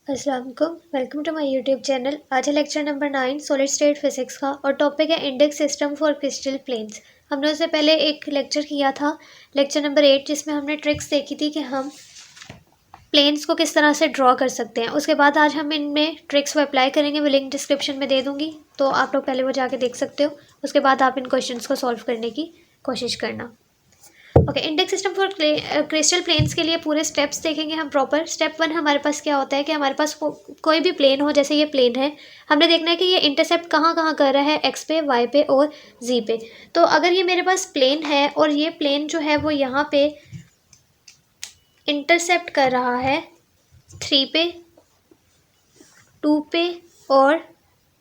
अस्सलाम वालेकुम, welcome to my YouTube channel. आज है lecture number 9 solid state physics का और टॉपिक है index system for crystal planes. हमने उससे पहले एक लेक्चर किया था, लेक्चर नंबर 8, जिसमें हमने ट्रिक्स देखी थी कि हम प्लेन्स को किस तरह से ड्रॉ कर सकते हैं। उसके बाद आज हम इनमें ट्रिक्स को अप्लाई करेंगे, मैं लिंक डिस्क्रिप्शन में दे दूँगी, तो आप लोग पहले वो जाके देख सकते हो। उसके बाद आप इन क्वेश्चन को सॉल्व करने की कोशिश करना। Okay, index system for crystal planes के लिए पूरे स्टेप्स देखेंगे हम प्रॉपर। स्टेप 1 हमारे पास क्या होता है कि हमारे पास कोई भी प्लेन हो, जैसे ये प्लेन है, हमने देखना है कि ये इंटरसेप्ट कहाँ कहाँ कर रहा है, एक्स पे, वाई पे और जी पे। तो अगर ये मेरे पास प्लेन है और ये प्लेन जो है वो यहाँ पे इंटरसेप्ट कर रहा है 3 पे, 2 पे और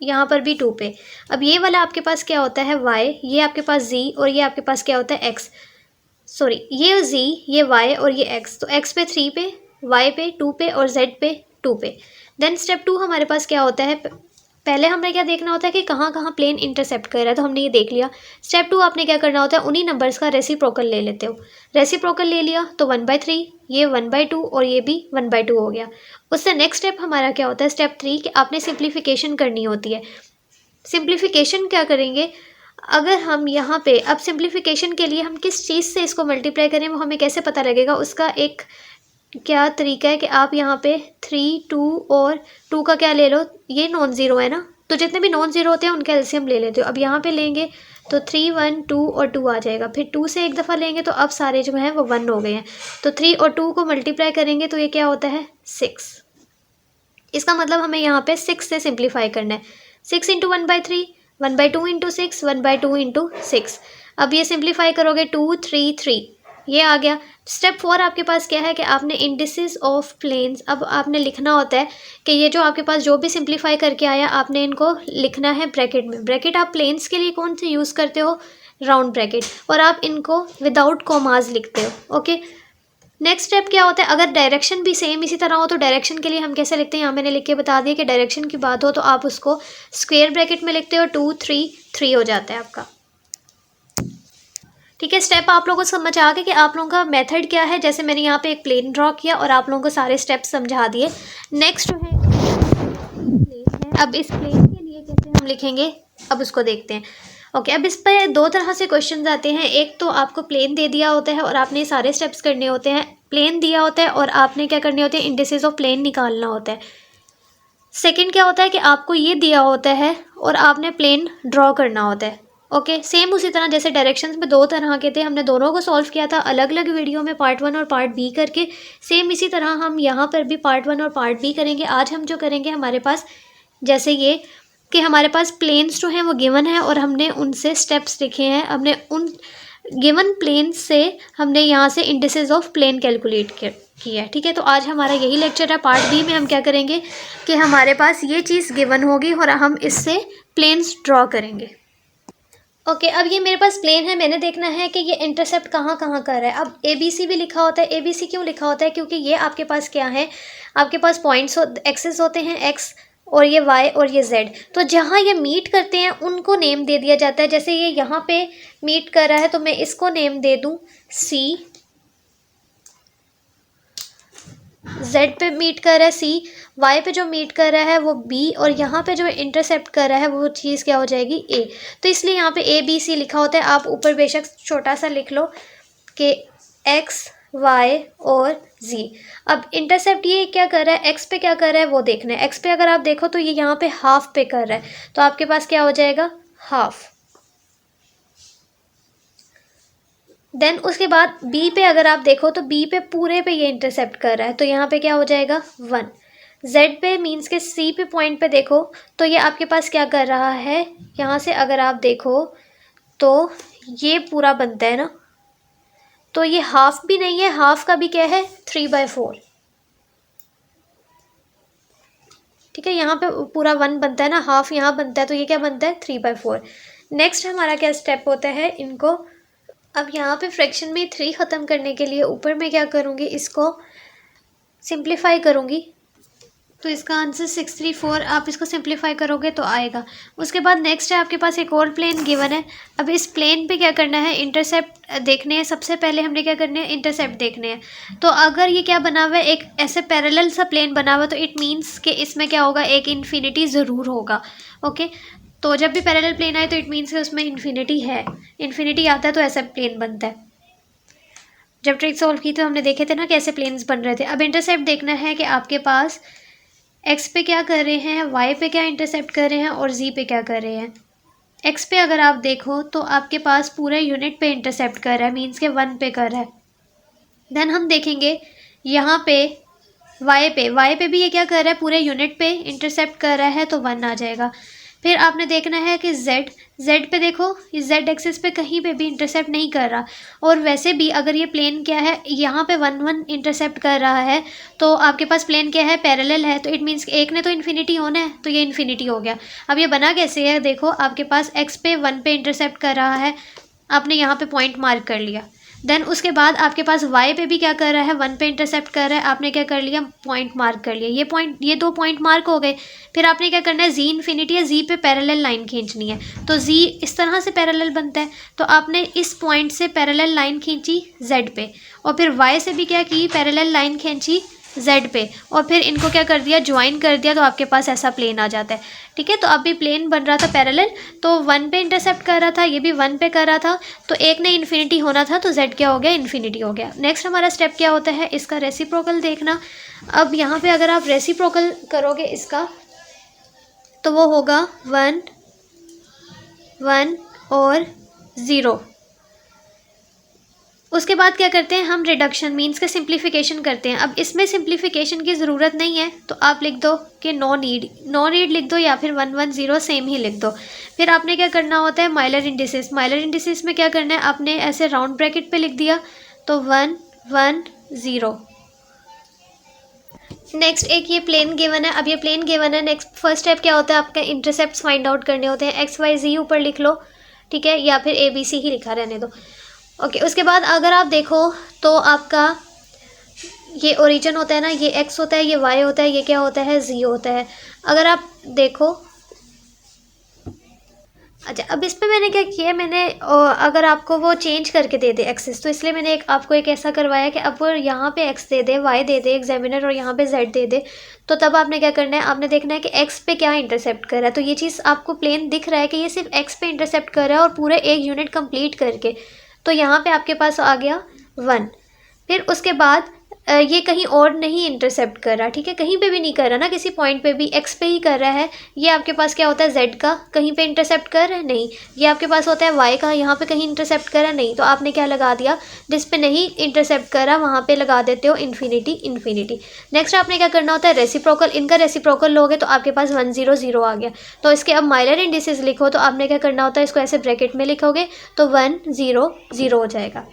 यहाँ पर भी 2 पे। अब ये वाला आपके पास क्या होता है y, ये आपके पास z और ये आपके पास क्या होता है x। सॉरी, ये z, ये y और ये x। तो x पे 3 पे, y पे 2 पे और z पे 2 पे। देन स्टेप 2 हमारे पास क्या होता है, पहले हमें क्या देखना होता है कि कहाँ कहाँ प्लेन इंटरसेप्ट कर रहा है, तो हमने ये देख लिया। स्टेप 2 आपने क्या करना होता है, उन्हीं नंबर्स का रेसिप्रोकल ले लेते हो। रेसिप्रोकल ले लिया तो 1/3, ये 1/2 और ये भी 1/2 हो गया। उससे नेक्स्ट स्टेप हमारा क्या होता है, स्टेप 3, कि आपने सिंप्लीफिकेशन करनी होती है। सिंप्लीफिकेशन क्या करेंगे, अगर हम यहाँ पे अब सिंप्लीफिकेशन के लिए हम किस चीज़ से इसको मल्टीप्लाई करें वो हमें कैसे पता लगेगा, उसका एक क्या तरीका है कि आप यहाँ पे 3, 2 और 2 का क्या ले लो, ये नॉन ज़ीरो है ना, तो जितने भी नॉन ज़ीरो होते हैं उनका एलसीएम ले लेते हो। अब यहाँ पे लेंगे तो 3, 1, 2 और 2 आ जाएगा। फिर 2 से एक दफ़ा लेंगे तो अब सारे जो हैं वो 1 हो गए हैं। तो 3 और 2 को मल्टीप्लाई करेंगे तो ये क्या होता है, 6। इसका मतलब हमें यहाँ पे 6 से सिंप्लीफाई करना है। 6 इंटू 1/3, 1/2 इंटू 6, 1/2 इंटू 6। अब ये सिंप्लीफाई करोगे 2, 3, 3, ये आ गया। स्टेप 4 आपके पास क्या है कि आपने इंडिसेस ऑफ प्लेन्स, अब आपने लिखना होता है कि ये जो आपके पास जो भी सिंप्लीफाई करके आया आपने इनको लिखना है ब्रैकेट में। ब्रैकेट आप प्लेन्स के लिए कौन से यूज़ करते हो, राउंड ब्रैकेट, और आप इनको विदाउट कॉमाज लिखते हो। ओके, नेक्स्ट स्टेप क्या होता है, अगर डायरेक्शन भी सेम इसी तरह हो तो डायरेक्शन के लिए हम कैसे लिखते हैं, यहाँ मैंने लिख के बता दिया कि डायरेक्शन की बात हो तो आप उसको स्क्वायर ब्रैकेट में लिखते हो, 2, 3, 3 हो जाता है आपका। ठीक है, स्टेप आप लोगों को समझ आ गया कि आप लोगों का मेथड क्या है। जैसे मैंने यहाँ पे एक प्लेन ड्रॉ किया और आप लोगों को सारे स्टेप्स समझा दिए। नेक्स्ट जो है प्लेन है, अब इस प्लेन के लिए कैसे हम लिखेंगे अब उसको देखते हैं। ओके, अब इस पर 2 तरह से क्वेश्चन आते हैं। एक तो आपको प्लेन दे दिया होता है और आपने सारे स्टेप्स करने होते हैं। प्लेन दिया होता है और आपने क्या करने होते हैं, इंडिसेस ऑफ प्लेन निकालना होता है। सेकंड क्या होता है कि आपको ये दिया होता है और आपने प्लेन ड्रॉ करना होता है। ओके, सेम उसी तरह जैसे डायरेक्शंस में 2 तरह के थे, हमने दोनों को सॉल्व किया था अलग अलग वीडियो में, पार्ट 1 और पार्ट बी करके। सेम इसी तरह हम यहाँ पर भी पार्ट 1 और पार्ट बी करेंगे। आज हम जो करेंगे, हमारे पास जैसे ये कि हमारे पास प्लेन्स जो हैं वो गिवन है और हमने उनसे स्टेप्स लिखे हैं। हमने उन गिवन प्लेन्स से हमने यहाँ से इंडिसेस ऑफ प्लेन कैलकुलेट किया है। ठीक है, तो आज हमारा यही लेक्चर है। पार्ट बी में हम क्या करेंगे कि हमारे पास ये चीज़ गिवन होगी और हम इससे प्लेन्स ड्रॉ करेंगे। ओके, अब ये मेरे पास प्लेन है, मैंने देखना है कि ये इंटरसेप्ट कहाँ कहाँ कर रहा है। अब ABC भी लिखा होता है। ABC क्यों लिखा होता है, क्योंकि ये आपके पास क्या है, आपके पास पॉइंट्स एक्सेस होते हैं, एक्स और ये वाई और ये जेड। तो जहाँ ये मीट करते हैं उनको नेम दे दिया जाता है। जैसे ये यहाँ पे मीट कर रहा है तो मैं इसको नेम दे दूँ C, Z पे मीट कर रहा है C, Y पे जो मीट कर रहा है वो B और यहाँ पे जो इंटरसेप्ट कर रहा है वो चीज़ क्या हो जाएगी, A। तो इसलिए यहाँ पे ABC लिखा होता है। आप ऊपर बेशक छोटा सा लिख लो कि X, Y और Z। अब इंटरसेप्ट ये क्या कर रहा है, X पे क्या कर रहा है वो देखना है। X पे अगर आप देखो तो ये यहाँ पे हाफ पे कर रहा है, तो आपके पास क्या हो जाएगा, हाफ। देन उसके बाद बी पे अगर आप देखो तो बी पे पूरे पे ये इंटरसेप्ट कर रहा है, तो यहाँ पे क्या हो जाएगा, 1। जेड पे मीन्स के सी पे पॉइंट पे देखो तो ये आपके पास क्या कर रहा है, यहाँ से अगर आप देखो तो ये पूरा बनता है ना, तो ये हाफ भी नहीं है, हाफ का भी क्या है, 3/4। ठीक है, यहाँ पे पूरा 1 बनता है ना, हाफ यहाँ बनता है, तो ये क्या बनता है, 3/4। नेक्स्ट हमारा क्या स्टेप होता है, इनको अब यहाँ पे फ्रैक्शन में 3 ख़त्म करने के लिए ऊपर मैं क्या करूँगी, इसको सिंप्लीफाई करूँगी। तो इसका आंसर 634, आप इसको सिंप्लीफाई करोगे तो आएगा। उसके बाद नेक्स्ट है आपके पास एक और प्लेन गिवन है। अब इस प्लेन पे क्या करना है, इंटरसेप्ट देखने हैं। सबसे पहले हमने क्या करना है, इंटरसेप्ट देखने हैं। तो अगर ये क्या बना हुआ है, एक ऐसे पैरेलल सा प्लेन बना हुआ है, तो इट मीन्स कि इसमें क्या होगा, एक इन्फिनिटी ज़रूर होगा। ओके, तो जब भी पैरेलल प्लेन आए तो इट मीन्स कि उसमें इन्फिनिटी है। इन्फिनिटी आता है तो ऐसा प्लेन बनता है। जब ट्रिक सॉल्व की तो हमने देखे थे ना कैसे प्लेन्स बन रहे थे। अब इंटरसेप्ट देखना है कि आपके पास एक्स पे क्या कर रहे हैं, वाई पे क्या इंटरसेप्ट कर रहे हैं और जी पे क्या कर रहे हैं। एक्स पे अगर आप देखो तो आपके पास पूरे यूनिट पे इंटरसेप्ट कर रहा है, मीन्स के 1 पे कर रहा है। देन हम देखेंगे यहाँ पे वाई पे भी ये क्या कर रहा है, पूरे यूनिट पे इंटरसेप्ट कर रहा है, तो 1 आ जाएगा। फिर आपने देखना है कि जेड पे देखो, ये जेड एक्सिस पे कहीं पे भी इंटरसेप्ट नहीं कर रहा। और वैसे भी अगर ये प्लेन क्या है, यहाँ पे 1 इंटरसेप्ट कर रहा है, तो आपके पास प्लेन क्या है, पैरेलल है, तो इट मीन्स एक ने तो इन्फिनिटी होना है, तो ये इन्फिनिटी हो गया। अब ये बना कैसे है, देखो आपके पास एक्स पे 1 पे इंटरसेप्ट कर रहा है, आपने यहाँ पे पॉइंट मार्क कर लिया। देन उसके बाद आपके पास वाई पे भी क्या कर रहा है, 1 पे इंटरसेप्ट कर रहा है, आपने क्या कर लिया, पॉइंट मार्क कर लिया। ये 2 पॉइंट मार्क हो गए। फिर आपने क्या करना है, जी इन्फिनिटी है, जी पे पैरेलल लाइन खींचनी है। तो जी इस तरह से पैरेलल बनता है, तो आपने इस पॉइंट से पैरेलल लाइन खींची जेड पे, और फिर वाई से भी क्या की, पैरेलल लाइन खींची जेड पे, और फिर इनको क्या कर दिया, ज्वाइन कर दिया, तो आपके पास ऐसा प्लेन आ जाता है। ठीक है, तो अब भी प्लेन बन रहा था पैरेलल, तो 1 पे इंटरसेप्ट कर रहा था, ये भी 1 पे कर रहा था, तो एक ने इन्फिनिटी होना था, तो जेड क्या हो गया, इन्फिनिटी हो गया। नेक्स्ट हमारा स्टेप क्या होता है, इसका रेसिप्रोकल देखना। अब यहाँ पे अगर आप रेसिप्रोकल करोगे इसका, तो वो होगा 1 1 और 0। उसके बाद क्या करते हैं, हम रिडक्शन मीन्स का सिंप्लीफिकेशन करते हैं। अब इसमें सिंप्लीफिकेशन की ज़रूरत नहीं है, तो आप लिख दो कि नो नीड लिख दो, या फिर 1 1 0 सेम ही लिख दो। फिर आपने क्या करना होता है, माइलर इंडिसेस में क्या करना है, आपने ऐसे राउंड ब्रैकेट पे लिख दिया, तो 1 1 0। नेक्स्ट एक ये प्लेन गिवन है। अब ये प्लेन गिवन है, नेक्स्ट फर्स्ट स्टेप क्या होता है, आपका इंटरसेप्ट फाइंड आउट करने होते हैं। एक्स वाई जी ऊपर लिख लो, ठीक है, या फिर ABC ही लिखा रहने दो। ओके, उसके बाद अगर आप देखो तो आपका ये ओरिजिन होता है ना, ये एक्स होता है, ये वाई होता है, ये क्या होता है, जी होता है। अगर आप देखो, अच्छा अब इस पे मैंने क्या किया, मैंने अगर आपको वो चेंज करके दे दे एक्सेस, तो इसलिए मैंने आपको एक ऐसा करवाया कि अब वो यहाँ पे x they they, why they they examiner, और यहाँ पे जेड दे दे, तो तब आपने क्या करना है, आपने देखना है कि एक्स पे क्या इंटरसेप्ट कर रहा है। तो ये चीज़ आपको प्लेन दिख रहा है कि ये सिर्फ एक्स पे इंटरसेप्ट कर रहा है, और पूरे एक यूनिट कंप्लीट करके, तो यहाँ पे आपके पास आ गया 1। फिर उसके बाद ये कहीं और नहीं इंटरसेप्ट कर रहा, ठीक है, कहीं पे भी नहीं कर रहा ना, किसी पॉइंट पे भी एक्स पे ही कर रहा है। ये आपके पास क्या होता है, जेड का कहीं पे इंटरसेप्ट कर रहा है, नहीं। ये आपके पास होता है वाई का, यहाँ पे कहीं इंटरसेप्ट कर रहा है, नहीं। तो आपने क्या लगा दिया, जिस पे नहीं इंटरसेप्ट कर रहा वहाँ पे लगा देते हो इन्फिनिटी। नेक्स्ट आपने क्या करना होता है, रेसिप्रोकल, इनका रेसिप्रोकल लोगे तो आपके पास 1 0 0 आ गया। तो इसके अब माइलर इंडिसेस लिखो, तो आपने क्या करना होता है, इसको ऐसे ब्रैकेट में लिखोगे, तो 1 0 0 हो जाएगा।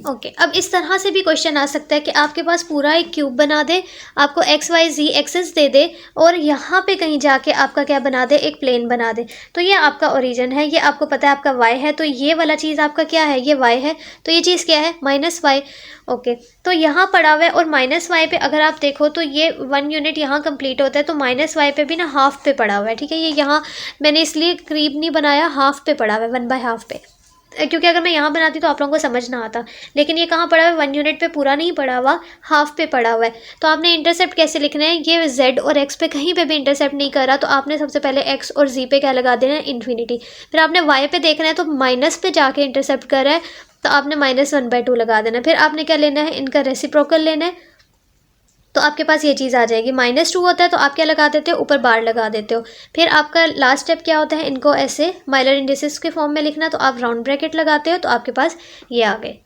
ओके, अब इस तरह से भी क्वेश्चन आ सकता है कि आपके पास पूरा एक क्यूब बना दे, आपको एक्स वाई जी एक्सेस दे दे, और यहाँ पे कहीं जाके आपका क्या बना दे, एक प्लेन बना दे। तो ये आपका ओरिजिन है, ये आपको पता है आपका वाई है, तो ये वाला चीज़ आपका क्या है, ये वाई है, तो ये चीज़ क्या है, -y। ओके, तो यहाँ पड़ा हुआ है, और -y पे अगर आप देखो तो ये 1 यूनिट यहाँ कंप्लीट होता है, तो -y पे भी ना हाफ पे पड़ा हुआ है, ठीक है। ये यहाँ मैंने इसलिए करीब नहीं बनाया, हाफ पे पड़ा हुआ है, 1/2 पे, क्योंकि अगर मैं यहाँ बनाती तो आप लोगों को समझ ना आता। लेकिन ये कहाँ पड़ा हुआ है, 1 यूनिट पे पूरा नहीं पड़ा हुआ, हाफ पे पड़ा हुआ है। तो आपने इंटरसेप्ट कैसे लिखना है, ये जेड और एक्स पे कहीं पे भी इंटरसेप्ट नहीं कर रहा, तो आपने सबसे पहले एक्स और जी पे क्या लगा देना है, इन्फिनिटी। फिर आपने वाई पे देखना है, तो माइनस पे जाके इंटरसेप्ट कर रहा है, तो आपने -1/2 लगा देना। फिर आपने क्या लेना है, इनका रेसिप्रोकल लेना है, तो आपके पास ये चीज़ आ जाएगी। -2 होता है, तो आप क्या लगा देते हो, ऊपर बार लगा देते हो। फिर आपका लास्ट स्टेप क्या होता है, इनको ऐसे माइलर इंडिसेस के फॉर्म में लिखना, तो आप राउंड ब्रैकेट लगाते हो, तो आपके पास ये आ गए।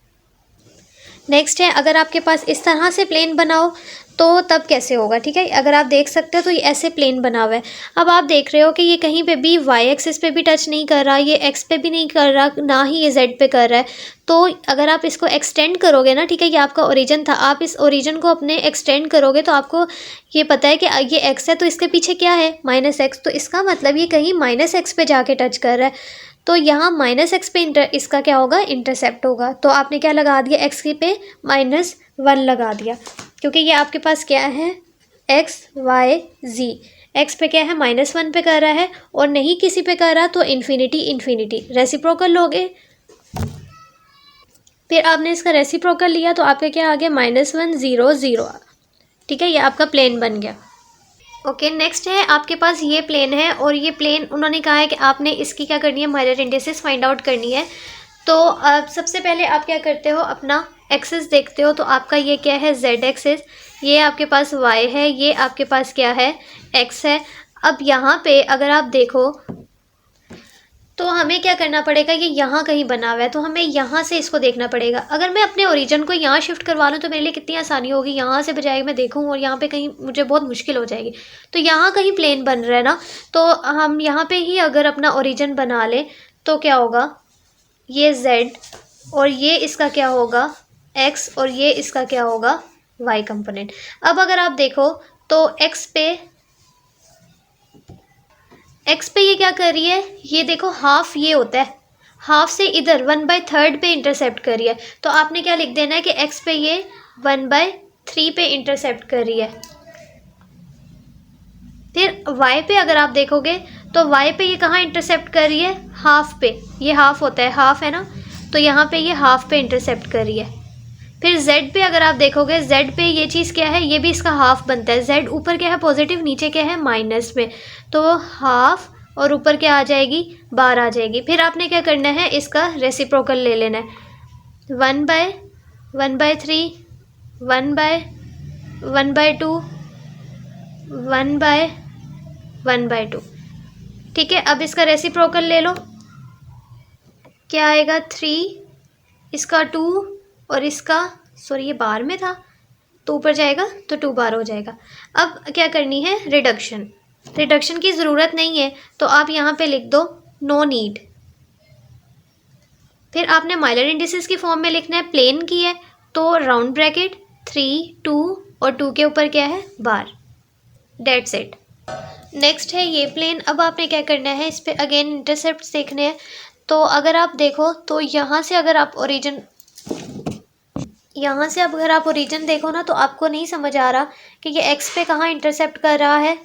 नेक्स्ट है, अगर आपके पास इस तरह से प्लेन बनाओ तो तब कैसे होगा, ठीक है। अगर आप देख सकते हो तो ये ऐसे प्लेन बना हुआ है। अब आप देख रहे हो कि ये कहीं पे भी वाई एक्सिस पे भी टच नहीं कर रहा, ये एक्स पे भी नहीं कर रहा, ना ही ये जेड पे कर रहा है। तो अगर आप इसको एक्सटेंड करोगे ना, ठीक है, ये आपका ओरिजिन था, आप इस ओरिजिन को अपने एक्सटेंड करोगे, तो आपको ये पता है कि ये एक्स है, तो इसके पीछे क्या है, -x, तो इसका मतलब ये कहीं -x पे जाके टच कर रहा है। तो यहाँ -x पे इसका क्या होगा, इंटरसेप्ट होगा। तो आपने क्या लगा दिया, x की पे -1 लगा दिया, क्योंकि ये आपके पास क्या है, एक्स वाई जी। एक्स पे क्या है -1 पे कर रहा है और नहीं किसी पे कर रहा तो इन्फिनिटी इन्फिनिटी, रेसिप्रोकल लोगे। फिर आपने इसका रेसिप्रोकल लिया तो आपका क्या आ गया -1 0 0। ठीक है, ये आपका प्लेन बन गया। ओके नेक्स्ट है आपके पास ये प्लेन है और ये प्लेन उन्होंने कहा है कि आपने इसकी क्या करनी है, मिरर इंडिसेस फाइंड आउट करनी है। तो सबसे पहले आप क्या करते हो, अपना एक्सिस देखते हो। तो आपका ये क्या है, जेड एक्सिस, ये आपके पास वाई है, ये आपके पास क्या है, एक्स है। अब यहाँ पे अगर आप देखो तो हमें क्या करना पड़ेगा, ये यहाँ कहीं बना हुआ है तो हमें यहाँ से इसको देखना पड़ेगा। अगर मैं अपने ओरिजिन को यहाँ शिफ्ट करवा लूँ तो मेरे लिए कितनी आसानी होगी, यहाँ से बजाय मैं देखूँ और यहाँ पे कहीं मुझे बहुत मुश्किल हो जाएगी। तो यहाँ कहीं प्लेन बन रहा है ना, तो हम यहाँ पे ही अगर अपना ओरिजिन बना लें तो क्या होगा, ये z और ये इसका क्या होगा x और ये इसका क्या होगा y कंपोनेंट। अब अगर आप देखो तो x पे ये क्या कर रही है, ये देखो हाफ ये होता है, हाफ से इधर 1/3 पे इंटरसेप्ट कर रही है। तो आपने क्या लिख देना है कि x पे ये 1/3 पे इंटरसेप्ट कर रही है। फिर y पे अगर आप देखोगे तो y पे ये कहाँ इंटरसेप्ट कर रही है, हाफ पे, ये हाफ होता है, हाफ है ना, तो यहाँ पे ये हाफ पे इंटरसेप्ट कर रही है। फिर z पे अगर आप देखोगे, z पे ये चीज़ क्या है, ये भी इसका हाफ बनता है। z ऊपर क्या है पॉजिटिव, नीचे क्या है माइनस में, तो हाफ और ऊपर क्या आ जाएगी, बार आ जाएगी। फिर आपने क्या करना है, इसका रेसिप्रोकल ले लेना है, 1/1/3 1/1/2 1/1/2। ठीक है, अब इसका रेसिप्रोकल ले लो, क्या आएगा 3, इसका 2 और इसका, सॉरी ये बार में था तो ऊपर जाएगा तो 2 बार हो जाएगा। अब क्या करनी है, रिडक्शन, रिडक्शन की ज़रूरत नहीं है तो आप यहाँ पे लिख दो नो नीड। फिर आपने माइलर इंडिसेस की फॉर्म में लिखना है, प्लेन की है तो राउंड ब्रैकेट 3 2 और 2 के ऊपर क्या है बार, डेट्स इट। नेक्स्ट है ये प्लेन। अब आपने क्या करना है, इस पर अगेन इंटरसेप्ट देखने हैं। तो अगर आप देखो तो यहाँ से अगर आप ओरिजिन देखो ना तो आपको नहीं समझ आ रहा कि ये x पे कहाँ इंटरसेप्ट कर रहा है,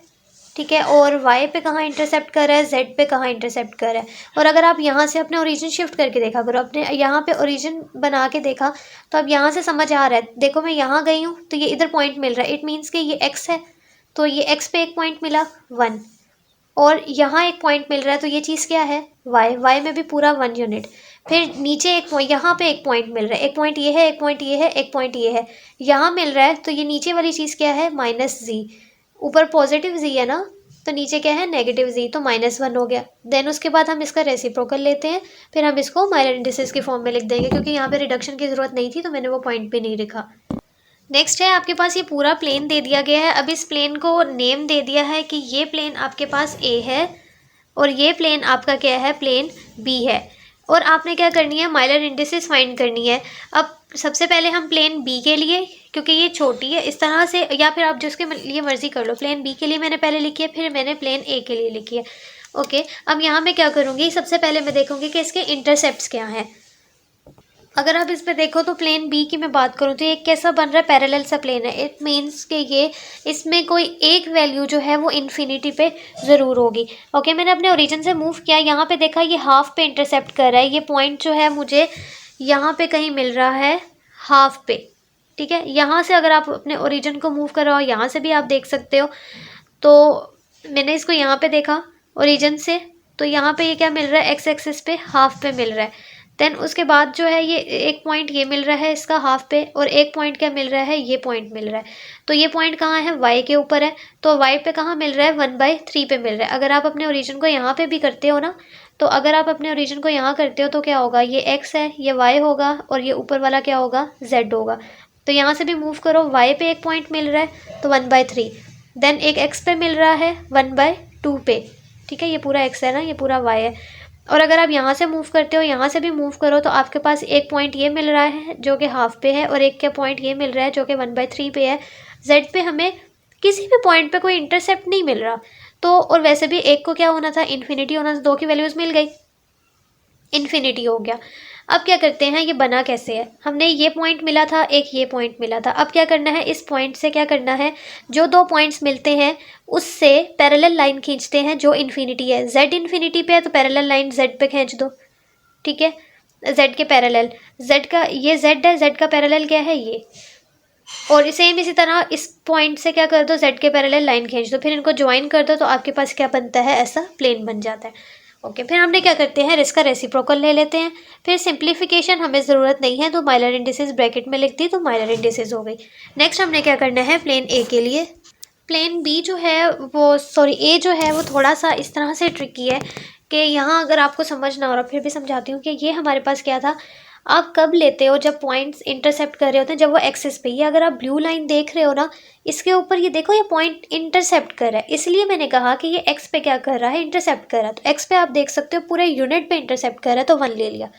ठीक है, और y पे कहाँ इंटरसेप्ट कर रहा है, z पे कहाँ इंटरसेप्ट कर रहा है। और अगर आप यहाँ से अपने ओरिजिन शिफ्ट करके देखा करो, अपने यहाँ पे ओरिजिन बना के देखा तो अब यहाँ से समझ आ रहा है। देखो मैं यहाँ गई हूँ तो ये इधर पॉइंट मिल रहा है, इट मीन्स कि ये x है तो ये x पे एक पॉइंट मिला 1 और यहाँ एक पॉइंट मिल रहा है तो ये चीज़ क्या है, y में भी पूरा 1 यूनिट। फिर नीचे एक पॉइंट, यहाँ पे एक पॉइंट मिल रहा है, एक पॉइंट ये है, एक पॉइंट ये है, एक पॉइंट ये है, यहाँ मिल रहा है तो ये नीचे वाली चीज़ क्या है, -z, ऊपर पॉजिटिव z है ना तो नीचे क्या है नेगेटिव z, तो -1 हो गया। देन उसके बाद हम इसका रेसिप्रोकल लेते हैं, फिर हम इसको माइलर इंडिसेस की फॉर्म में लिख देंगे क्योंकि यहाँ पे रिडक्शन की ज़रूरत नहीं थी तो मैंने वो पॉइंट भी नहीं लिखा। नेक्स्ट है आपके पास ये पूरा प्लेन दे दिया गया है। अब इस प्लेन को नेम दे दिया है कि ये प्लेन आपके पास A है और ये प्लेन आपका क्या है, प्लेन B है। और आपने क्या करनी है, माइलर इंडिसेस फाइंड करनी है। अब सबसे पहले हम प्लेन B के लिए, क्योंकि ये छोटी है इस तरह से, या फिर आप जिसके लिए मर्जी कर लो, प्लेन B के लिए मैंने पहले लिखी है, फिर मैंने प्लेन A के लिए लिखी है। ओके, अब यहाँ मैं क्या करूँगी, सबसे पहले मैं देखूँगी कि इसके इंटरसेप्ट्स क्या हैं। अगर आप इस पे देखो तो प्लेन बी की मैं बात करूँ तो ये कैसा बन रहा है, पैरेलल सा प्लेन है। इट मीन्स कि ये इसमें कोई एक वैल्यू जो है वो इन्फिनिटी पे ज़रूर होगी। ओके, मैंने अपने ओरिजिन से मूव किया, यहाँ पे देखा ये हाफ पे इंटरसेप्ट कर रहा है, ये पॉइंट जो है मुझे यहाँ पे कहीं मिल रहा है हाफ पे, ठीक है। यहाँ से अगर आप अपने ओरिजिन को मूव कर रहे हो, यहाँ से भी आप देख सकते हो। तो मैंने इसको यहाँ पे देखा ओरिजिन से, तो यहाँ पे ये क्या मिल रहा है, एक्स एक्सिस पे हाफ पे मिल रहा है। देन उसके बाद जो है ये एक पॉइंट ये मिल रहा है इसका हाफ पे, और एक पॉइंट क्या मिल रहा है, ये पॉइंट मिल रहा है। तो ये पॉइंट कहाँ है, y के ऊपर है, तो y पे कहाँ मिल रहा है, 1/3 पे मिल रहा है। अगर आप अपने ओरिजिन को यहाँ पे भी करते हो ना, तो अगर आप अपने ओरिजिन को यहाँ करते हो तो क्या होगा, ये x है, ये y होगा, और ये ऊपर वाला क्या होगा, z होगा। तो यहाँ से भी मूव करो, y पे एक पॉइंट मिल रहा है तो 1/3, देन एक x पे मिल रहा है 1/2 पे, ठीक है, ये पूरा x है ना, ये पूरा y है। और अगर आप यहाँ से मूव करते हो, यहाँ से भी मूव करो, तो आपके पास एक पॉइंट ये मिल रहा है जो कि हाफ पे है, और एक क्या पॉइंट ये मिल रहा है जो कि 1/3 पे है। z पे हमें किसी भी पॉइंट पे कोई इंटरसेप्ट नहीं मिल रहा, तो और वैसे भी एक को क्या होना था, इन्फिनिटी होना था, 2 की वैल्यूज़ मिल गई, इन्फिनिटी हो गया। अब क्या करते हैं, ये बना कैसे है, हमने ये पॉइंट मिला था, एक ये पॉइंट मिला था। अब क्या करना है, इस पॉइंट से क्या करना है, जो दो पॉइंट्स मिलते हैं उससे पैरेलल लाइन खींचते हैं जो इन्फिनिटी है। z इन्फिनिटी पे है तो पैरेलल लाइन z पे खींच दो, ठीक है, z के पैरेलल। z का ये z है, z का पैरेलल क्या है ये, और सेम इसी तरह इस पॉइंट से क्या कर दो, z के पैरेलल लाइन खींच दो, फिर इनको ज्वाइन कर दो तो आपके पास क्या बनता है, ऐसा प्लेन बन जाता है। ओके, फिर हमने क्या करते हैं, इसका रेसिप्रोकल ले लेते हैं। फिर सिंप्लीफिकेशन हमें ज़रूरत नहीं है तो माइलर इंडिसेस ब्रैकेट में लिख दी तो माइलर इंडिसेस हो गई। नेक्स्ट हमने क्या करना है, प्लेन ए के लिए, प्लेन बी जो है वो सॉरी ए जो है वो थोड़ा सा इस तरह से ट्रिकी है कि यहाँ अगर आपको समझ ना हो रहा फिर भी समझाती हूँ कि ये हमारे पास क्या था, आप कब लेते हो जब पॉइंट्स इंटरसेप्ट कर रहे होते हैं, जब वो एक्सिस पे, ये अगर आप ब्लू लाइन देख रहे हो ना, इसके ऊपर ये देखो ये पॉइंट इंटरसेप्ट कर रहा है, इसलिए मैंने कहा कि ये एक्स पे क्या कर रहा है, इंटरसेप्ट कर रहा है। तो एक्स पे आप देख सकते हो पूरे यूनिट पे इंटरसेप्ट कर रहा है तो 1 ले लिया।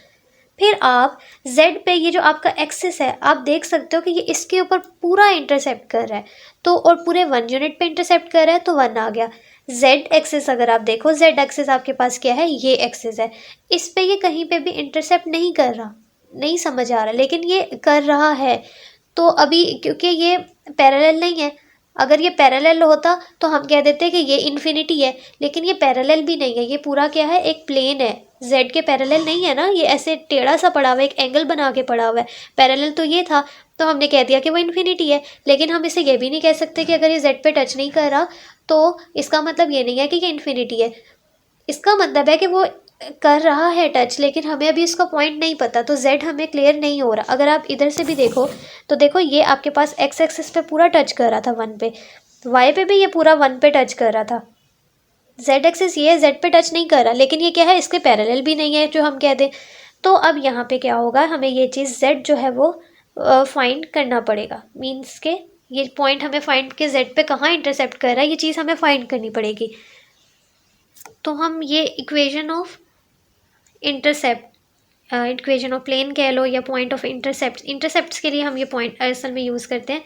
फिर आप z पे ये जो आपका एक्सिस है आप देख सकते हो कि ये इसके ऊपर पूरा इंटरसेप्ट कर रहा है तो, और पूरे 1 यूनिट पे इंटरसेप्ट कर रहा है तो 1 आ गया। z एक्सिस अगर आप देखो, z एक्सिस आपके पास क्या है, ये एक्सिस है, इस पे ये कहीं पे भी इंटरसेप्ट नहीं कर रहा, नहीं समझ आ रहा, लेकिन ये कर रहा है। तो अभी क्योंकि ये पैरेलल नहीं है, अगर ये पैरेलल होता तो हम कह देते कि ये इन्फिनिटी है, लेकिन ये पैरेलल भी नहीं है, ये पूरा क्या है, एक प्लेन है, z के पैरेलल नहीं है ना, ये ऐसे टेढ़ा सा पड़ा हुआ है, एक एंगल बना के पड़ा हुआ है। पैरेलल तो ये था तो हमने कह दिया कि वो इन्फिनिटी है, लेकिन हम इसे ये भी नहीं कह सकते कि अगर ये z पे टच नहीं कर रहा तो इसका मतलब ये नहीं है कि ये इन्फिनिटी है, इसका मतलब है कि वो कर रहा है टच, लेकिन हमें अभी इसका पॉइंट नहीं पता तो z हमें क्लियर नहीं हो रहा। अगर आप इधर से भी देखो तो देखो ये आपके पास x एक्सिस पे पूरा टच कर रहा था 1 पे, y पे भी ये पूरा 1 पे टच कर रहा था, z एक्सिस ये z पे टच नहीं कर रहा, लेकिन ये क्या है, इसके पैरेलल भी नहीं है जो हम कह दें। तो अब यहाँ पे क्या होगा, हमें ये चीज़ z जो है वो फाइंड करना पड़ेगा, मीन्स के ये पॉइंट हमें फाइंड के z पे कहाँ इंटरसेप्ट कर रहा है, ये चीज़ हमें फाइंड करनी पड़ेगी। तो हम ये equation of intercept, equation of plane कह लो या पॉइंट ऑफ इंटरसेप्ट्स के लिए हम ये पॉइंट असल में यूज़ करते हैं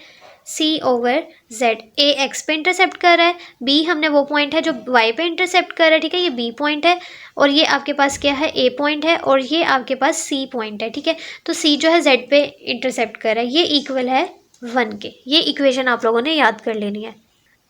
c/z। ए एक्स पे इंटरसेप्ट कर रहा है, बी हमने वो पॉइंट है जो y पे इंटरसेप्ट कर रहा है, ठीक है, ये b पॉइंट है, और ये आपके पास क्या है, a पॉइंट है, और ये आपके पास c पॉइंट है, ठीक है। तो c जो है z पे इंटरसेप्ट कर रहा है, ये इक्वल है 1 के। ये इक्वेशन आप लोगों ने याद कर लेनी है,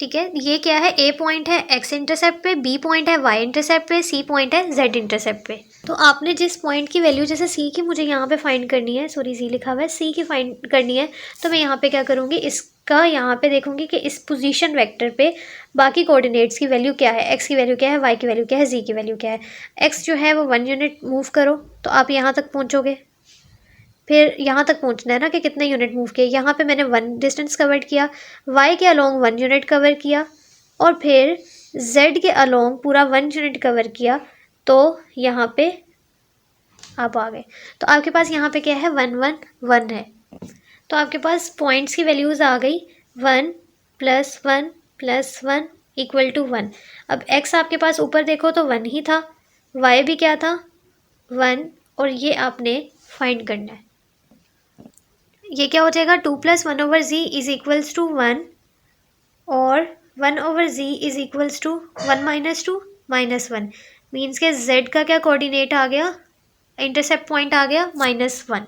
ठीक है। ये क्या है, a पॉइंट है x इंटरसेप्ट पे, b पॉइंट है y इंटरसेप्ट पे, c पॉइंट है z इंटरसेप्ट पे। तो आपने जिस पॉइंट की वैल्यू, जैसे c की मुझे यहाँ पे फाइंड करनी है, सॉरी c लिखा हुआ है, c की फाइंड करनी है, तो मैं यहाँ पे क्या करूँगी, इसका यहाँ पे देखूँगी कि इस पोजीशन वेक्टर पे बाकी कोऑर्डिनेट्स की वैल्यू क्या है, x की वैल्यू क्या है, y की वैल्यू क्या है, z की वैल्यू क्या है। x जो है वो 1 यूनिट मूव करो तो आप यहाँ तक पहुँचोगे, फिर यहाँ तक पहुँचना है ना कि कितने यूनिट मूव किए, यहाँ पे मैंने 1 डिस्टेंस कवर किया, y के अलोंग 1 यूनिट कवर किया, और फिर z के अलोंग पूरा 1 यूनिट कवर किया, तो यहाँ पे आप आ गए। तो आपके पास यहाँ पे क्या है, 1 1 1 है, तो आपके पास पॉइंट्स की वैल्यूज़ आ गई 1 + 1 + 1 = 1। अब x आपके पास ऊपर देखो तो 1 ही था, y भी क्या था 1, और ये आपने फाइंड करना है। ये क्या हो जाएगा, 2 + 1/z = 1, और 1/z = 1 - 2 - 1, मीन्स के z का क्या कोऑर्डिनेट आ गया, इंटरसेप्ट पॉइंट आ गया -1।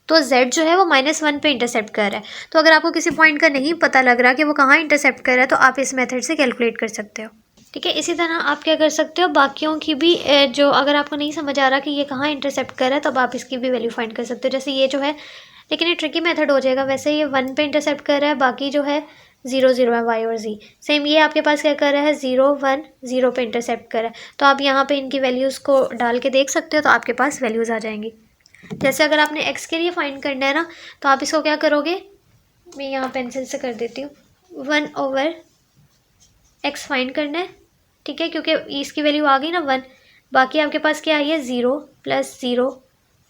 तो z जो है वो -1 पे इंटरसेप्ट कर रहा है। तो अगर आपको किसी पॉइंट का नहीं पता लग रहा कि वो कहाँ इंटरसेप्ट कर रहा है तो आप इस मेथड से कैलकुलेट कर सकते हो, ठीक है। इसी तरह आप क्या कर सकते हो, बाकियों की भी जो अगर आपको नहीं समझ आ रहा कि ये कहाँ इंटरसेप्ट कर रहा है तब आप इसकी भी वैल्यू फाइंड कर सकते हो। जैसे ये जो है, लेकिन ये ट्रिकी मेथड हो जाएगा, वैसे ये 1 पे इंटरसेप्ट कर रहा है, बाकी जो है 0 0 है, y और z। सेम ये आपके पास क्या कर रहा है, 0 1 0 पे इंटरसेप्ट कर रहा है। तो आप यहाँ पे इनकी वैल्यूज़ को डाल के देख सकते हो तो आपके पास वैल्यूज़ आ जाएंगी। जैसे अगर आपने x के लिए फाइंड करना है ना, तो आप इसको क्या करोगे, मैं यहाँ पेंसिल से कर देती हूँ, 1/x फाइंड करना है, ठीक है, क्योंकि इसकी वैल्यू आ गई ना 1। बाकी आपके पास क्या आई है, 0 + 0,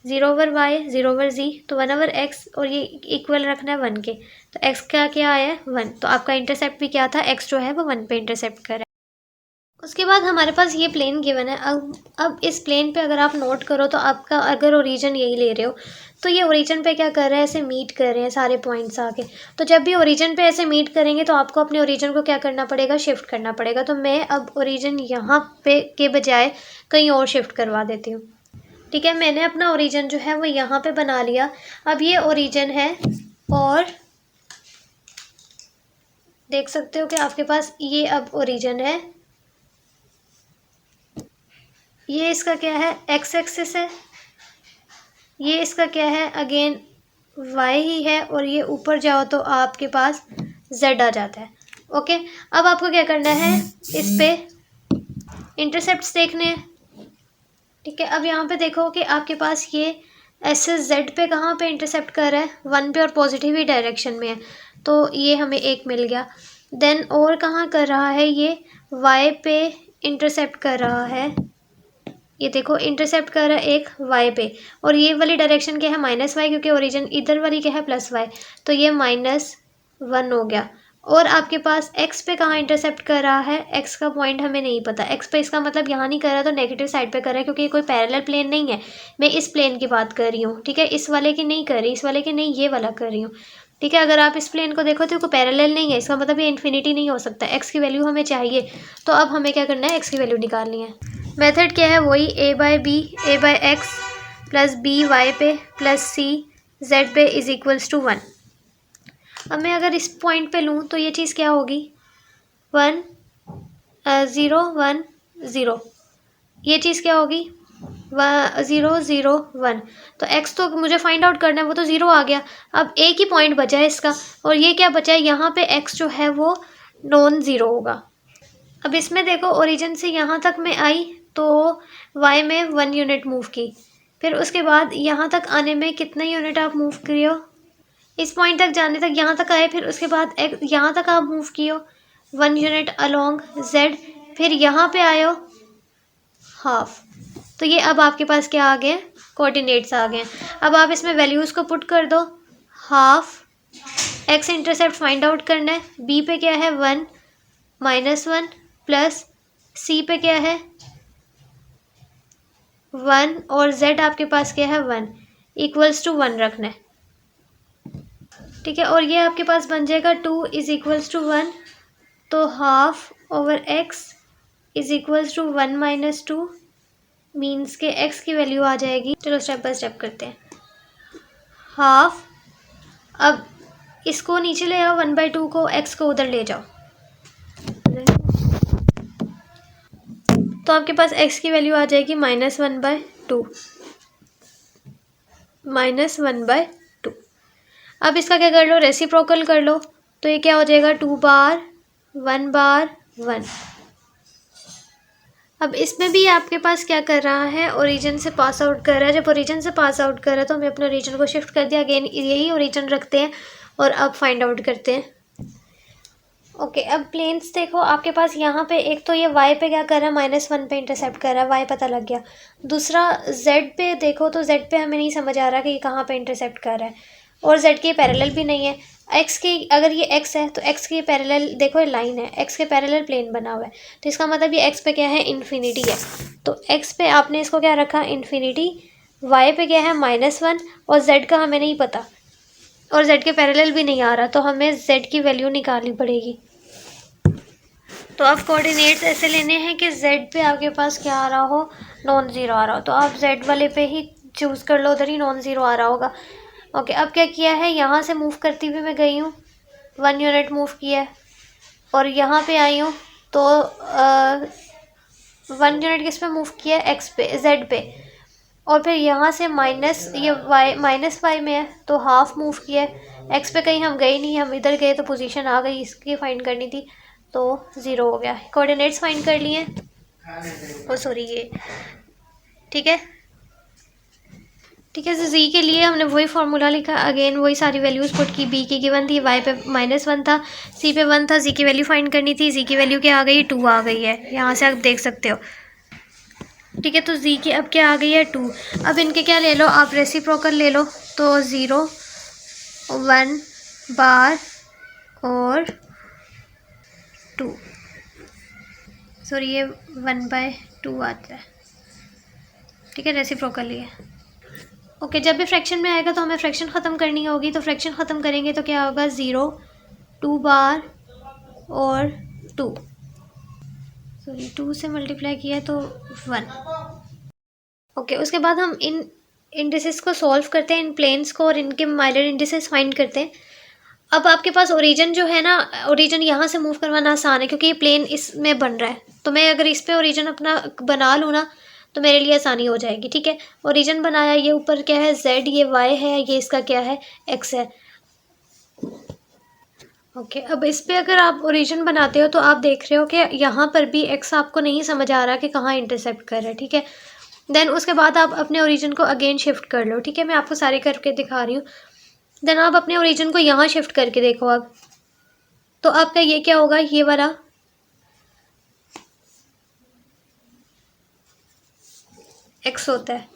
0/y 0/z, तो 1/x, और ये इक्वल रखना है 1 के। तो x का क्या आया है 1, तो आपका इंटरसेप्ट भी क्या था, x जो है वो 1 पे इंटरसेप्ट कर रहा है। उसके बाद हमारे पास ये प्लेन गिवन है। अब इस प्लेन पे अगर आप नोट करो तो आपका अगर ओरिजिन यही ले रहे हो तो ये ओरिजिन पे क्या कर रहे हैं, ऐसे मीट कर रहे हैं सारे पॉइंट्स आके। तो जब भी ओरिजिन पे ऐसे मीट करेंगे तो आपको अपने ओरिजिन को क्या करना पड़ेगा, शिफ्ट करना पड़ेगा। तो मैं अब ओरिजिन यहाँ पे के बजाय कहीं और शिफ्ट करवा देती हूँ। ठीक है, मैंने अपना ओरिजिन जो है वो यहाँ पे बना लिया। अब ये ओरिजिन है और देख सकते हो कि आपके पास ये अब ओरिजिन है। ये इसका क्या है, एक्स एक्सिस है। ये इसका क्या है, अगेन वाई ही है। और ये ऊपर जाओ तो आपके पास जेड आ जाता है। ओके, अब आपको क्या करना है, इस पे इंटरसेप्ट्स देखने हैं। ठीक है, अब यहाँ पे देखो कि आपके पास ये ऐसे जेड पे कहाँ पे इंटरसेप्ट कर रहा है, 1 पे और पॉजिटिव ही डायरेक्शन में है, तो ये हमें एक मिल गया। देन और कहाँ कर रहा है, ये वाई पे इंटरसेप्ट कर रहा है। ये देखो इंटरसेप्ट कर रहा है एक वाई पे, और ये वाली डायरेक्शन क्या है, -y, क्योंकि ओरिजिन इधर वाली क्या है, +y, तो ये -1 हो गया। और आपके पास एक्स पे कहाँ इंटरसेप्ट कर रहा है, एक्स का पॉइंट हमें नहीं पता। एक्स पे इसका मतलब यहाँ नहीं कर रहा तो नेगेटिव साइड पे कर रहा है, क्योंकि ये कोई पैरेलल प्लेन नहीं है। मैं इस प्लेन की बात कर रही हूँ, ठीक है, इस वाले की नहीं कर रही, इस वाले की नहीं, ये वाला कर रही हूँ। ठीक है, अगर आप इस प्लेन को देखो तो कोई पैरेलल नहीं है, इसका मतलब ये इन्फिनिटी नहीं हो सकता। एक्स की वैल्यू हमें चाहिए, तो अब हमें क्या करना है, एक्स की वैल्यू निकालनी है। मेथड क्या है, वही a/x प्लस b y पे प्लस c z पे इज इक्वल्स टू 1। अब मैं अगर इस पॉइंट पे लूँ तो ये चीज़ क्या होगी, 1 0 1 0, ये चीज़ क्या होगी, 0 0 1। तो x तो मुझे फाइंड आउट करना है, वो तो 0 आ गया। अब एक ही पॉइंट बचा है इसका, और ये क्या बचा है, यहाँ पे x जो है वो नॉन ज़ीरो होगा। अब इसमें देखो ओरिजिन से यहाँ तक मैं आई तो y में 1 यूनिट मूव की, फिर उसके बाद यहाँ तक आने में कितने यूनिट आप मूव किए हो, इस पॉइंट तक जाने तक यहाँ तक आए, फिर उसके बाद यहाँ तक आप मूव किए हो 1 यूनिट अलोंग z, फिर यहाँ पे आए हो हाफ। तो ये अब आपके पास क्या आ गए, कोऑर्डिनेट्स आ गए। अब आप इसमें वैल्यूज़ को पुट कर दो, half, x intercept find out करना है, b पे क्या है 1 -1 प्लस c पे क्या है 1 और z आपके पास क्या है 1 इक्वल्स टू 1 रखना है। ठीक है, और ये आपके पास बन जाएगा 2 इज इक्वल्स टू 1, तो half over x is equals to 1 - 2 means के x की वैल्यू आ जाएगी। चलो स्टेप बाय स्टेप करते हैं। हाफ, अब इसको नीचे ले आओ, 1/2 को, x को उधर ले जाओ, तो आपके पास x की वैल्यू आ जाएगी -1/2, -1/2। अब इसका क्या कर लो, रेसिप्रोकल कर लो, तो ये क्या हो जाएगा 2 बार 1 बार 1। अब इसमें भी आपके पास क्या कर रहा है, ओरिजिन से पास आउट कर रहा है। जब ओरिजिन से पास आउट कर रहा है तो हमें अपने ओरिजिन को शिफ्ट कर दिया, अगेन यही ओरिजिन रखते हैं और अब फाइंड आउट करते हैं। ओके, अब प्लेन्स देखो आपके पास यहाँ पे, एक तो ये y पे क्या कर रहा है, -1 पे इंटरसेप्ट कर रहा है, y पता लग गया। दूसरा z पे देखो तो z पे हमें नहीं समझ आ रहा कि ये कहाँ पे इंटरसेप्ट कर रहा है, और z के पैरेलल भी नहीं है। x की, अगर ये x है तो x के पैरेलल देखो, ये लाइन है, x के पैरेलल प्लेन बना हुआ है, तो इसका मतलब ये x पे क्या है, इन्फिनिटी है। तो x पे आपने इसको क्या रखा, इन्फिनिटी, y पे क्या है -1, और z का हमें नहीं पता, और z के पैरेलल भी नहीं आ रहा, तो हमें z की वैल्यू निकालनी पड़ेगी। तो अब कोऑर्डिनेट्स ऐसे लेने हैं कि z पे आपके पास क्या आ रहा हो, नॉन ज़ीरो आ रहा हो, तो आप z वाले पे ही चूज़ कर लो, उधर ही नॉन ज़ीरो आ रहा होगा। ओके, अब क्या किया है, यहाँ से मूव करती हुई मैं गई हूँ, 1 यूनिट मूव किया है, और यहाँ पे आई हूँ तो 1 यूनिट किस पे मूव किया है, x पे, z पे, और फिर यहाँ से माइनस, ये y में है तो हाफ मूव किया है। x पे कहीं हम गए नहीं, हम इधर गए तो पोजीशन आ गई, इसकी फाइंड करनी थी, तो 0 हो गया। कोऑर्डिनेट्स फाइंड कर लिए, ओ सॉरी ये, ठीक है, ठीक है। तो z के लिए हमने वही फार्मूला लिखा, अगेन वही सारी वैल्यूज़ पुट की, b की गिवन थी, y पे -1 था, c पे 1 था, z की वैल्यू फाइंड करनी थी, z की वैल्यू क्या आ गई, 2 आ गई है, यहाँ से आप देख सकते हो। ठीक है, तो z की अब क्या आ गई है, 2। अब इनके क्या ले लो आप, रेसिप्रोकल ले लो, तो 0 1 बार और 2, सॉरी ये 1/2 आता है। ठीक है, रेसिप्रोकल ही है। ओके, जब भी फ्रैक्शन में आएगा तो हमें फ्रैक्शन ख़त्म करनी होगी, तो फ्रैक्शन ख़त्म करेंगे तो क्या होगा, 0 2 बार और 2, सॉरी 2 से मल्टीप्लाई किया तो 1। ओके, उसके बाद हम इन इंडिसेस को सॉल्व करते हैं, इन प्लेन्स को, और इनके माइलर इंडिसेस फाइंड करते हैं। अब आपके पास ओरिजिन जो है ना, ओरिजिन यहाँ से मूव करवाना आसान है क्योंकि ये प्लेन इसमें बन रहा है, तो मैं अगर इस पे ओरिजिन अपना बना लूँ ना तो मेरे लिए आसानी हो जाएगी। ठीक है, ओरिजिन बनाया, ये ऊपर क्या है z, ये y है, ये इसका क्या है x है। ओके, अब इस पे अगर आप ओरिजिन बनाते हो तो आप देख रहे हो कि यहाँ पर भी x आपको नहीं समझ आ रहा कि कहाँ इंटरसेप्ट कर रहा है। ठीक है, देन उसके बाद आप अपने ओरिजिन को अगेन शिफ्ट कर लो। ठीक है, मैं आपको सारी करके दिखा रही हूँ। देन आप अपने ओरिजिन को यहाँ शिफ्ट करके देखो अब, तो आपका ये क्या होगा, ये वाला x होता है।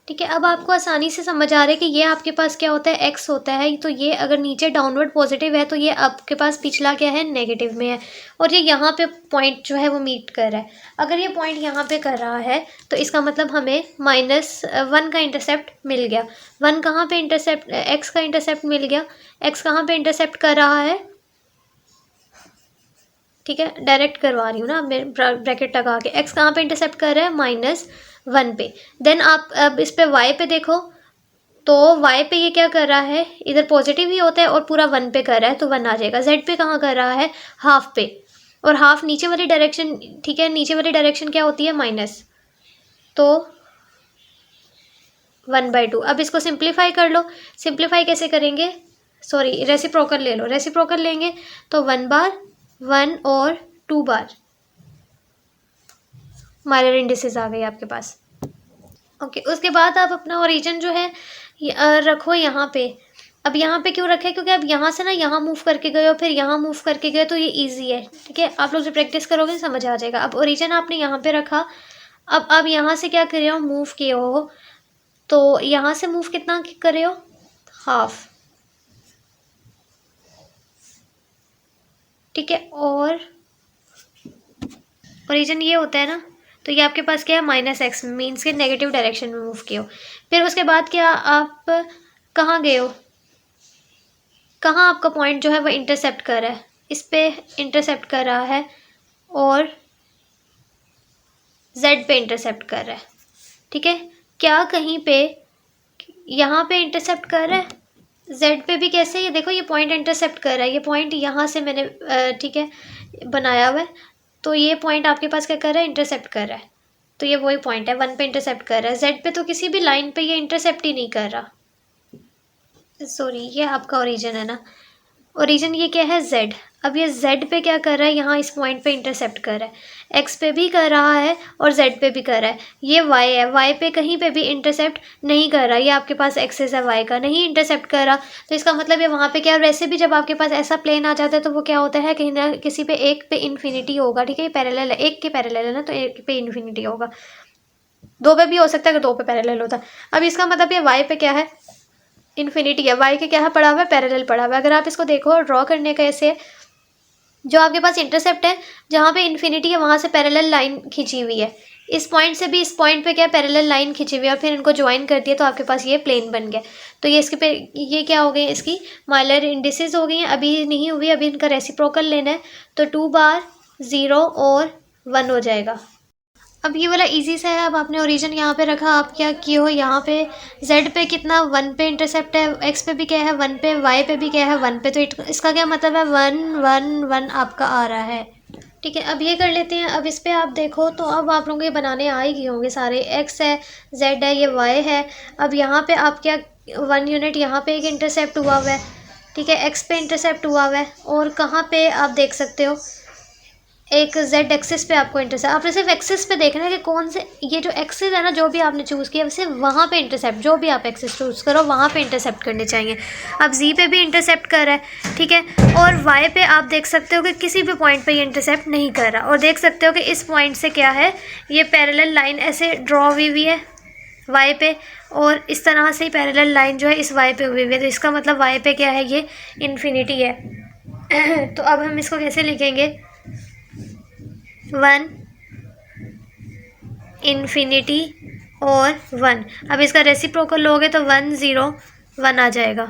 ठीक है, अब आपको आसानी से समझ आ रहा है कि ये आपके पास क्या होता है, x होता है। तो ये अगर नीचे डाउनवर्ड पॉजिटिव है तो ये आपके पास पिछला क्या है, नेगेटिव में है, और ये यहाँ पे पॉइंट जो है वो मीट कर रहा है। अगर ये पॉइंट यहाँ पे कर रहा है तो इसका मतलब हमें -1 का इंटरसेप्ट मिल गया। 1 कहाँ पे इंटरसेप्ट, x का इंटरसेप्ट मिल गया। x कहाँ पे इंटरसेप्ट कर रहा है, ठीक है, डायरेक्ट करवा रही हूँ ना मैं ब्रैकेट लगा के, x कहाँ पे इंटरसेप्ट कर रहा है, -1 पे। देन आप अब इस पे y पे देखो, तो y पे ये क्या कर रहा है, इधर पॉजिटिव ही होता है और पूरा 1 पे कर रहा है तो 1 आ जाएगा। z पे कहाँ कर रहा है, हाफ पे, और हाफ नीचे वाली डायरेक्शन। ठीक है, नीचे वाली डायरेक्शन क्या होती है, माइनस, तो 1/2। अब इसको सिंप्लीफाई कर लो। सिंप्लीफाई कैसे करेंगे, सॉरी रेसिप्रोकल ले लो, रेसिप्रोकल लेंगे तो 1 बार 1 और 2 बार माइलर इंडिसेस आ गई आपके पास। ओके, उसके बाद आप अपना ओरिजिन जो है रखो यहाँ पे। अब यहाँ पे क्यों रखे, क्योंकि अब यहाँ से ना यहाँ मूव करके गए हो, फिर यहाँ मूव करके गए, तो ये इजी है। ठीक है, आप लोग जो प्रैक्टिस करोगे समझ आ जाएगा। अब ओरिजिन आपने यहाँ पे रखा, अब आप यहाँ से क्या कर रहे हो, मूव किए हो, तो यहाँ से मूव कितना कर रहे हो, हाफ। ठीक है, और ओरिजिन ये होता है ना, तो ये आपके पास क्या है, -x, मीन्स के नेगेटिव डायरेक्शन में मूव किए हो। फिर उसके बाद क्या, आप कहाँ गए हो, कहाँ आपका पॉइंट जो है वो इंटरसेप्ट कर रहा है, इस पे इंटरसेप्ट कर रहा है और z पे इंटरसेप्ट कर रहा है। ठीक है, क्या कहीं पे यहाँ पे इंटरसेप्ट कर रहा है, z पे भी कैसे, ये देखो ये पॉइंट इंटरसेप्ट कर रहा है, ये पॉइंट यहाँ से मैंने ठीक है बनाया हुआ है, तो ये पॉइंट आपके पास क्या कर रहा है, इंटरसेप्ट कर रहा है। तो ये वही पॉइंट है, 1 पे इंटरसेप्ट कर रहा है, z पे तो किसी भी लाइन पे ये इंटरसेप्ट ही नहीं कर रहा। सॉरी, ये आपका ओरिजिन है ना, ओरिजिन ये क्या है, z। अब ये z पे क्या कर रहा है, यहाँ इस पॉइंट पे इंटरसेप्ट कर रहा है, x पे भी कर रहा है और z पे भी कर रहा है। ये y है, y पे कहीं पे भी इंटरसेप्ट नहीं कर रहा, ये आपके पास एक्सेस है y का, नहीं इंटरसेप्ट कर रहा, तो इसका मतलब ये वहाँ पे क्या, वैसे भी जब आपके पास ऐसा प्लेन आ जाता है तो वो क्या होता है, कहीं ना किसी पे एक पे इन्फिनिटी होगा। ठीक है, ये पैरेलल है, एक के पैरेलल है ना, तो एक पे इन्फिनिटी होगा। 2 पे भी हो सकता है अगर 2 पे पैरेलल होता है। अब इसका मतलब ये y पे क्या है, इन्फिनिटी है, y के क्या है, पड़ा हुआ है, पैरेलल पड़ा हुआ है। अगर आप इसको देखो ड्रॉ करने का ऐसे, जो आपके पास इंटरसेप्ट है, जहाँ पे इन्फिनिटी है वहाँ से पैरेलल लाइन खींची हुई है, इस पॉइंट से भी इस पॉइंट पे क्या है, पैरेलल लाइन खींची हुई है, और फिर इनको ज्वाइन कर दिया तो आपके पास ये प्लेन बन गया। तो ये इसके पे ये क्या हो गई, इसकी माइलर इंडिसेस हो गई हैं, अभी नहीं हुई, अभी इनका रेसिप्रोकल लेना है, तो 2 बार 0 और 1 हो जाएगा। अब ये वाला इजी सा है। अब आपने ओरिजिन यहाँ पे रखा, आप क्या किए हो, यहाँ पे z पे कितना, 1 पे इंटरसेप्ट है, x पे भी क्या है 1 पे, y पे भी क्या है 1 पे, तो इसका क्या मतलब है, 1 1 1 आपका आ रहा है। ठीक है, अब ये कर लेते हैं। अब इस पे आप देखो तो अब आप लोगों के बनाने आ ही गए होंगे सारे, x है, z है, ये y है। अब यहाँ पे आप क्या, 1 यूनिट यहाँ पे एक इंटरसेप्ट हुआ हुआ है, ठीक है, x पे इंटरसेप्ट हुआ हुआ है, और कहाँ पे आप देख सकते हो, एक z एक्सिस पे आपको इंटरसेप्ट, आपने सिर्फ एक्सिस पे देखना है कि कौन से, ये जो एक्सिस है ना जो भी आपने चूज़ किया वैसे वहाँ पे इंटरसेप्ट, जो भी आप एक्सिस चूज़ करो वहाँ पे इंटरसेप्ट करने चाहिए। अब z पे भी इंटरसेप्ट कर रहा है, ठीक है, और y पे आप देख सकते हो कि किसी भी पॉइंट पे ये इंटरसेप्ट नहीं कर रहा, और देख सकते हो कि इस पॉइंट से क्या है, ये पैरेलल लाइन ऐसे ड्रॉ हुई हुई है y पे, और इस तरह से ही पैरेलल लाइन जो है इस y पे हुई हुई है, तो इसका मतलब y पे क्या है, ये इन्फिनिटी है। तो अब हम इसको कैसे लिखेंगे, 1 इन्फिनिटी और 1। अब इसका रेसिप्रोकल लोगे तो 1 0 1 आ जाएगा।